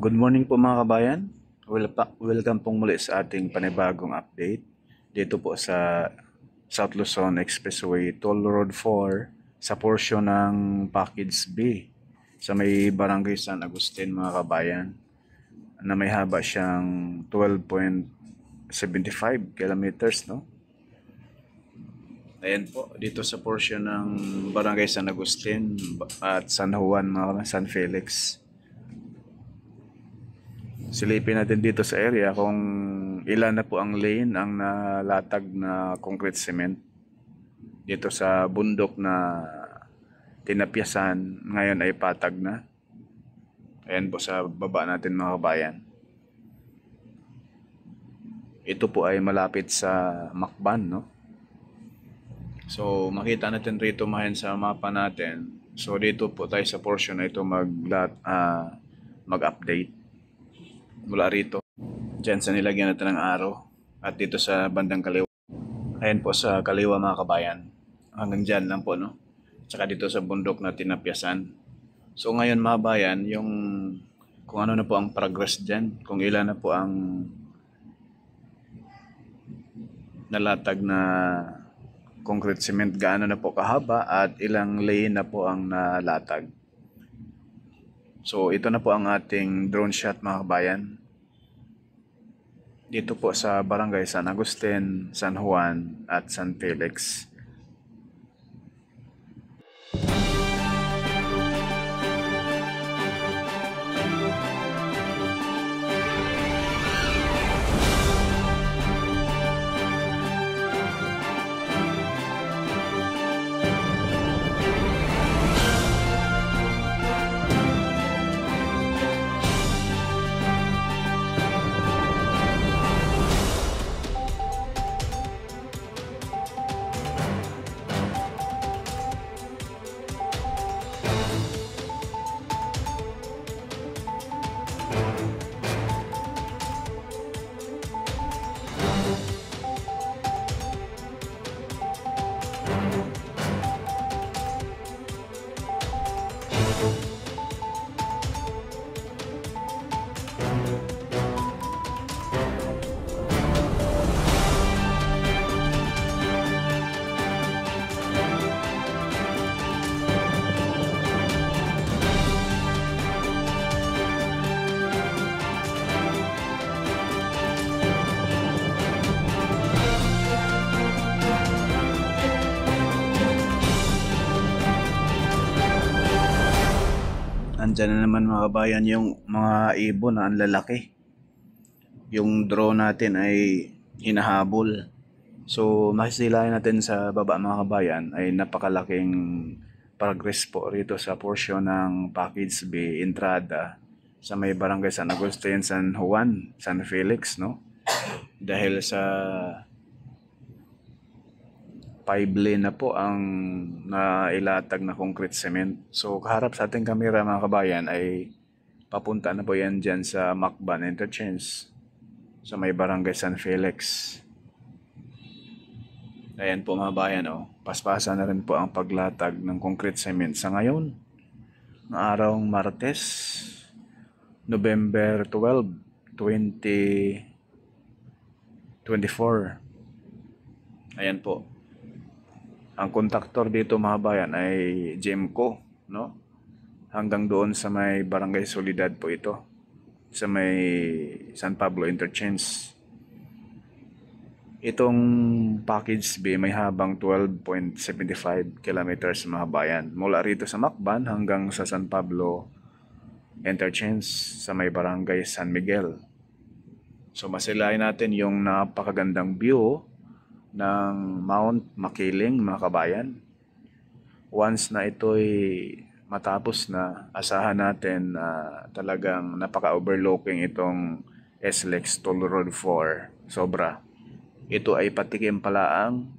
Good morning po mga kabayan. Welcome pong muli sa ating panibagong update dito po sa South Luzon Expressway Toll Road 4 sa portion ng Package B sa may Barangay San Agustin mga kabayan na may haba siyang 12.75 kilometers, no? Ayan po, dito sa portion ng Barangay San Agustin at San Juan, mga San Felix. Silipin natin dito sa area kung ilan na po ang lane ang nalatag na concrete cement dito sa bundok na tinapyasan ngayon ay patag na. Ayan po sa baba natin mga kabayan. Ito po ay malapit sa Macban, no? So makita natin rito mahin sa mapa natin. So dito po tayo sa portion na ito mag-update mula rito. Diyan sa nilagyan natin ng araw. At dito sa bandang kaliwa. Ayan po sa kaliwa mga kabayan. Hanggang dyan lang po, no? Tsaka dito sa bundok na tinapyasan. So ngayon mga kabayan, kung ano na po ang progress dyan. Kung ilan na po ang nalatag na concrete cement, gaano na po kahaba at ilang lane na po ang nalatag. So ito na po ang ating drone shot mga kabayan. Dito po sa Barangay San Agustin, San Juan at San Felix. Andyan na naman mga kabayan yung mga ibon na ang lalaki. Yung drone natin ay hinahabol. So makisilayan natin sa baba mga kabayan ay napakalaking progress po rito sa portion ng Package B entrada sa may Barangay San Agustin, San Juan, San Felix, no? Dahil sa 5 lane na po ang nailatag na concrete cement. So kaharap sa ating kamera mga kabayan ay papunta na po yan dyan sa Macban Interchange sa may Barangay San Felix. Ayan po mga bayan, oh. Paspasa na rin po ang paglatag ng concrete cement sa ngayon na araw Martes, November 12, 2024. Ayan po. Ang kontraktor dito mga bayan ay Gemco, no? Hanggang doon sa may Barangay Solidad po ito. Sa may San Pablo Interchange. Itong Package B may habang 12.75 kilometers mga bayan. Mula rito sa Macban hanggang sa San Pablo Interchange sa may Barangay San Miguel. So masilayan natin yung napakagandang view ng Mount Makiling mga kabayan. Once na ito'y matapos na, asahan natin na talagang napaka-overlooking itong SLEX Toll Road 4. Sobra. Ito ay patikim palaang.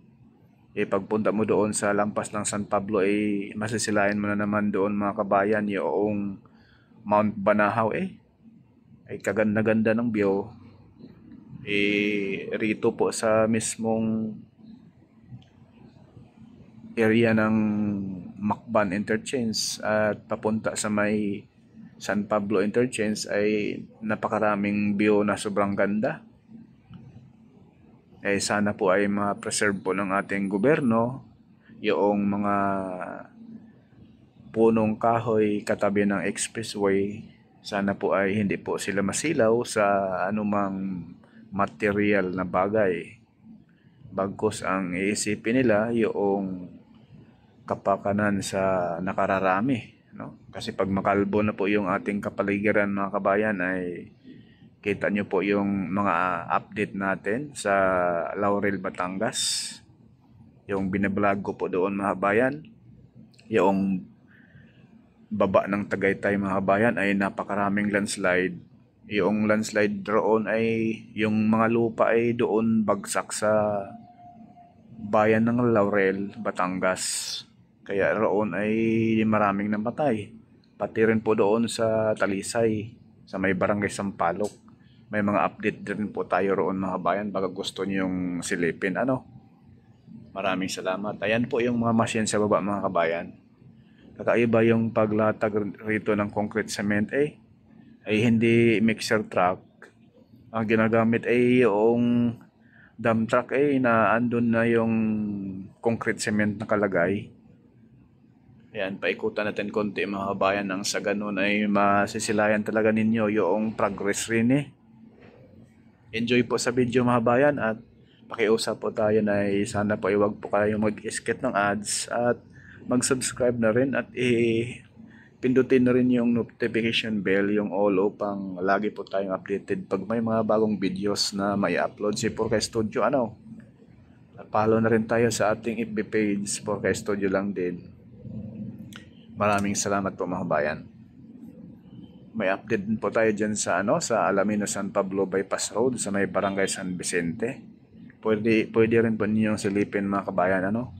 Pagpunta mo doon sa lampas ng San Pablo ay masisilayan mo na naman doon mga kabayan yung Mount Banahaw ay kaganda-ganda ng view. Rito po sa mismong area ng Macban Interchange at papunta sa may San Pablo Interchange ay napakaraming view na sobrang ganda. Sana po ay ma-preserve po ng ating gobyerno yung mga punong kahoy katabi ng expressway. Sana po ay hindi po sila masilaw sa anumang material na bagay. Bagkus ang iisipin nila yung kapakanan sa nakararami, no? Kasi pag makalbo na po yung ating kapaligiran mga kabayan, ay kita nyo po yung mga update natin sa Laurel, Batangas. Yung binablog ko po doon mga kabayan, yung baba ng Tagaytay mga kabayan ay napakaraming landslide. Yung landslide doon ay yung mga lupa ay doon bagsak sa bayan ng Laurel, Batangas. Kaya roon ay maraming namatay. Pati rin po doon sa Talisay, sa may barangay Sampaloc. May mga update din po tayo roon mga kabayan, baka gusto niyo yung silipin. Maraming salamat. Ayan po yung mga machine sa baba mga kabayan. Kakaiba yung paglatag rito ng concrete cement ay hindi mixer truck. Ang ginagamit ay yung dump truck na andun na yung concrete cement na kalagay. Ayan, paikutan natin konti mga kabayan, nang sa ganun ay masisilayan talaga ninyo yung progress rin. Enjoy po sa video mga kabayan, at pakiusap po tayo na sana po iwag po kayo mag-skip ng ads, at mag-subscribe na rin, at pindutin na rin yung notification bell, yung all, upang lagi po tayong updated pag may mga bagong videos na may upload si Porkay Studio. At follow na rin tayo sa ating FB page, Porkay Studio lang din. Maraming salamat po mga kabayan. May update din po tayo dyan sa sa Alamino San Pablo Bypass Road sa may Barangay San Vicente. Pwede rin po ninyong silipin mga kabayan.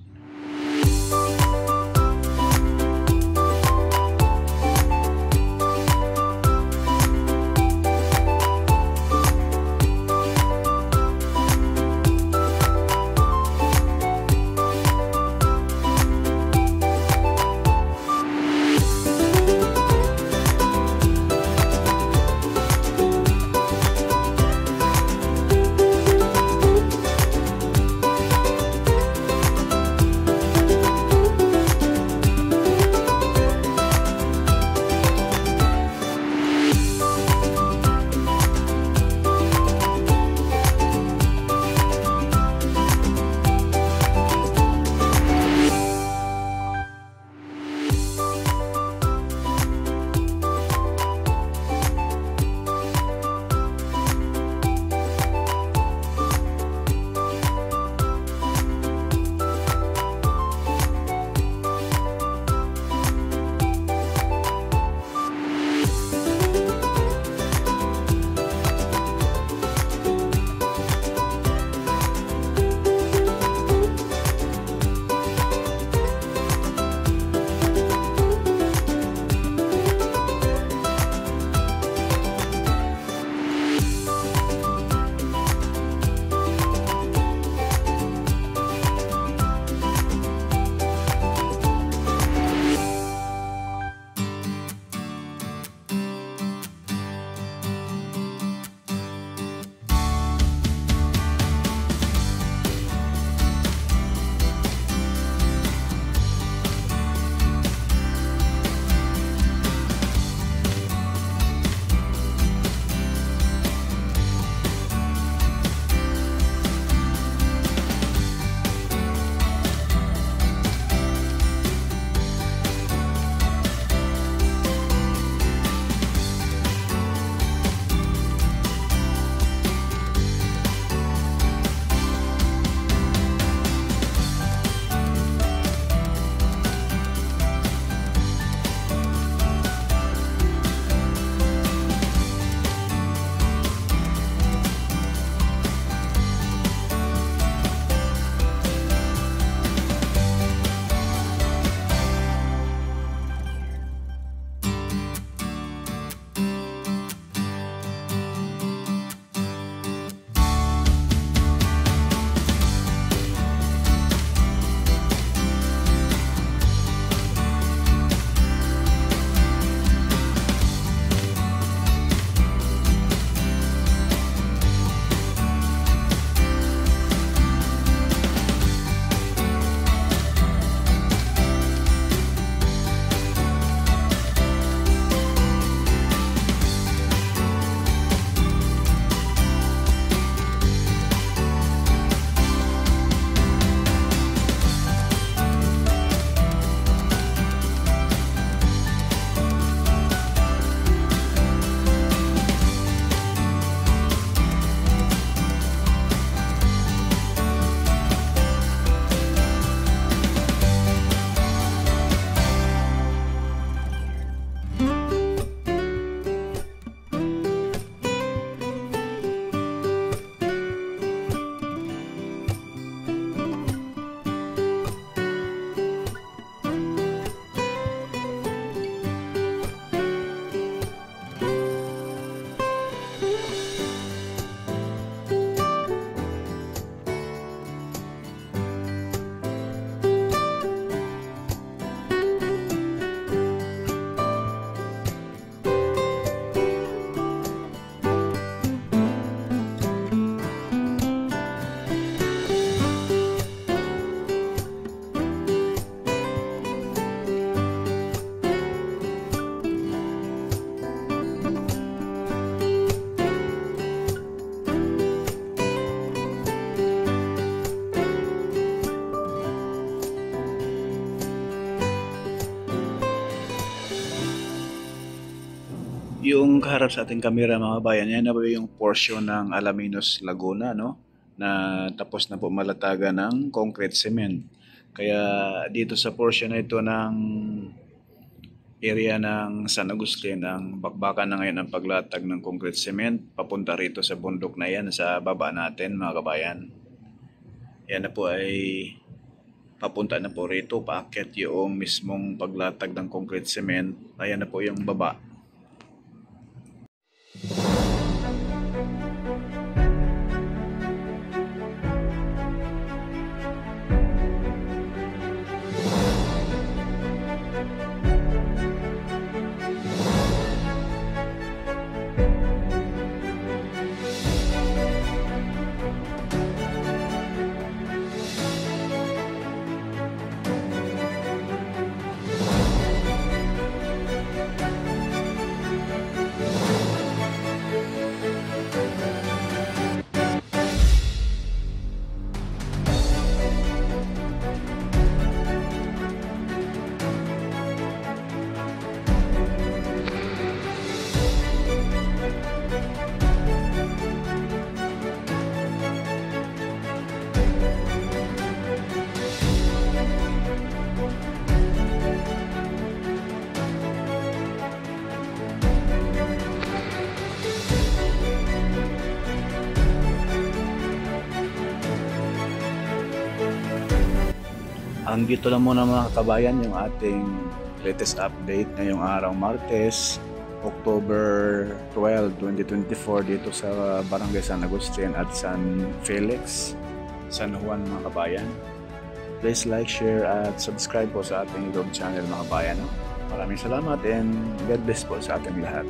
Yung kaharap sa ating kamera mga kabayan, yan na po yung portion ng Alaminos Laguna, no? Na tapos na po malatagan ng concrete cement. Kaya dito sa portion na ito ng area ng San Agustin, ang bakbakan na ngayon ang paglatag ng concrete cement papunta rito sa bundok na yan sa baba natin mga kabayan. Yan na po ay papunta na po rito, paakyat yung mismong paglatag ng concrete cement. Ayan na po yung baba. Ang dito lang muna mga kabayan yung ating latest update ngayong araw Martes, October 12, 2024 dito sa Barangay San Agustin at San Felix, San Juan mga kabayan. Please like, share at subscribe po sa ating YouTube channel mga kabayan. Maraming salamat and God bless po sa ating lahat.